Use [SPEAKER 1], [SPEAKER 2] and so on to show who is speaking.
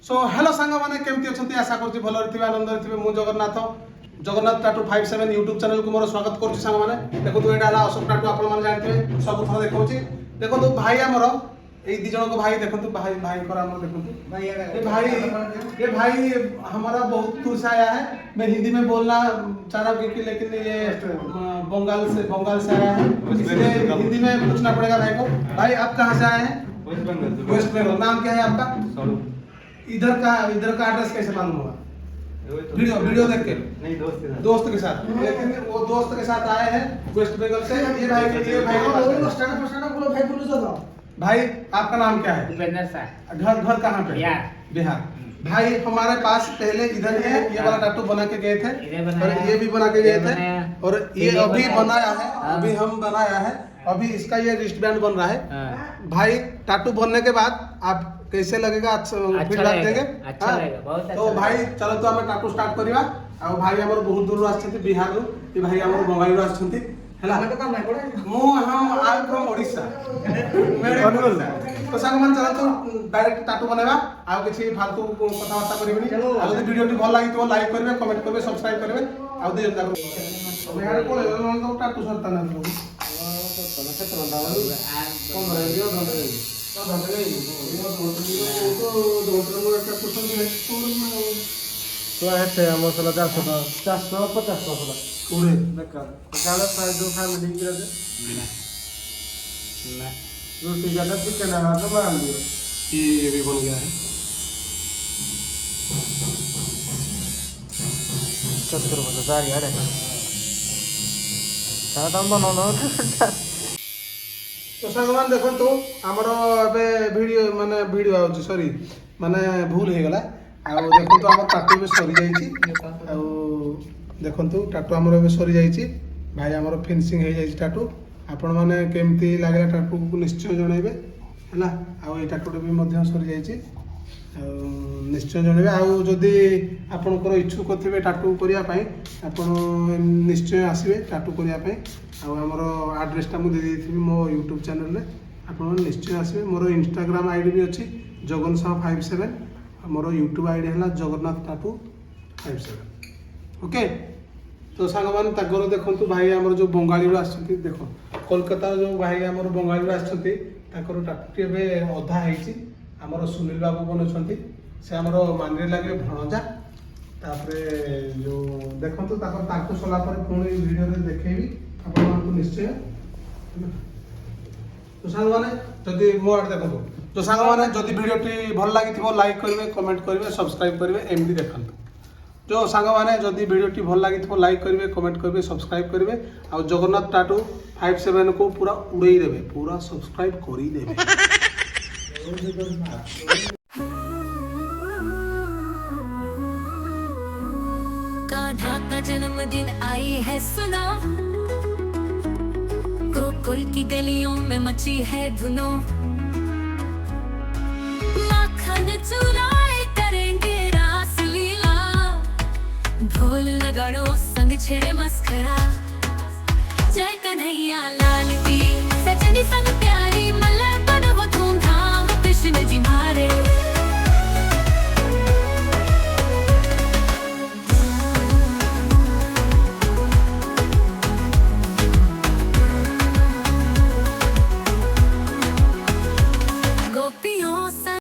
[SPEAKER 1] So hello सांग मैंने केमती अच्छा आशा करुँच भल थे आनंद थे मुझे जगन्नाथ जगन्नाथ टाटू 57 यूट्यूब चैनल को मोर स्वागत करुँच सांग मैंने देखो यहाँ अशोक टाटू आप जानते सब थर देखा देखो भाई आमर ये दी जन को भाई देखो भाई भाई देखो ये भाई हमारा बहुत दूर से आया है। मैं हिंदी में बोलना चाह रहा हूँ लेकिन ये बंगाल से आया है, इसलिए हिंदी में पूछना पड़ेगा भाई को। भाई आप कहाँ से आए हैं? वेस्ट बंगाल। नाम क्या है आपका? इधर का एड्रेस कैसे मालूम होगा? वीडियो देख के? नहीं, दोस्त के साथ। लेकिन वो दोस्त के साथ आए हैं वेस्ट बंगाल से। ये भाई आपका नाम क्या है?
[SPEAKER 2] उपेंद्र सर।
[SPEAKER 1] घर कहाँ पे? बिहार। भाई हमारे पास पहले इधर ही ये वाला टाटू बना के गए थे और ये भी बना के गए थे और ये अभी बनाया है, अभी हम बनाया है। अभी इसका ये रिस्ट बैंड बन रहा है। भाई टाटू बनने के बाद आप कैसे लगेगा फीडबैक देंगे?
[SPEAKER 2] अच्छा लगेगा, बहुत अच्छा।
[SPEAKER 1] तो भाई चलो तो हमें टाटू स्टार्ट करिवा। आ भाई हमर बहुत दूर आछथि बिहार रो, ये भाई हमर बंगाली रो आछथि हला। हम आए फ्रॉम ओडिशा। तो संग मन चला तो डायरेक्ट टाटू बनेबा आ किछि फालतू कथा वार्ता करबिनी। आ जदि वीडियो टी भल लागि तो लाइक करबे, कमेंट करबे, सब्सक्राइब करबे। आ दे जता तो यार को तो टाटू सरता ना तो मसला 450 मसला पूरे रोटी ज्यादा चिकन तो मान लियो। ये भी बन गया है। 70 हजार यार तो संगमान देखो तो आमर वीडियो माने वीडियो आउची सॉरी माने भूल हो गला। आ देखो तो हमर टाटू भी सरी जाईची। आ देखो तो टाटू हमर भी सरी जाईची। भाई हमर फिनिशिंग हो जाईची टाटू। आपण माने केमती लागला टाटू को निश्चय जणैबे हला। आ ए टाटू भी मध्य सरी जाईची। निश्चय जणैबे। आ जदि आपनकर इच्छुक थिबे टाटू करिया पई आपण निश्चय आसीबे टाटू करिया पई। आ हमर एड्रेस मु दे देथिबी मो YouTube चैनल रे, आपण निश्चय आसीबे। मोर इंस्टाग्राम आईडी भी अछि जगनसाह 57। मोर YouTube आईडी हला जगन्नाथ टाटू 57। ओके तो सांग मान तागर देखंतु भाई हमर जो बंगाली रो आछथि देखो कोलकाता जो भाई हमर बंगाली रो आछथि ताकर टाटू एबे अधा हेछि। हमर सुनील बाबू बनछथि से हमर मानरे लागे भणजा। तापरे जो देखंतु ताको सला पर पुणी वीडियो रे देखेबी आपण मानकु निश्चय। तो सांग माने जदि मो आड देखंतु तो सांग माने जदि वीडियो टी भल लागिथिबो लाइक करिवे, कमेंट करिवे, सब्सक्राइब करिवे। एमडी देखंतु जो सांग माने जदि वीडियो टी भल लागिथिबो लाइक करिवे, कमेंट करिवे, सब्सक्राइब करिवे। आ जगन्नाथ टाटू 57 को पूरा उड़ेई देबे, पूरा सब्सक्राइब करी देबे।
[SPEAKER 3] कान्हा का जन्मदिन आई है सुना, गोकुल की गलियों में मची है धुनो। माखन चुराए करेंगे रास लीला, ढोल नगाड़ों संग छेड़े मस्करा। जय कन्हैया लाल की सजनी संग प्यारी मलय बन वो धूमधाम कृष्ण जी मारे।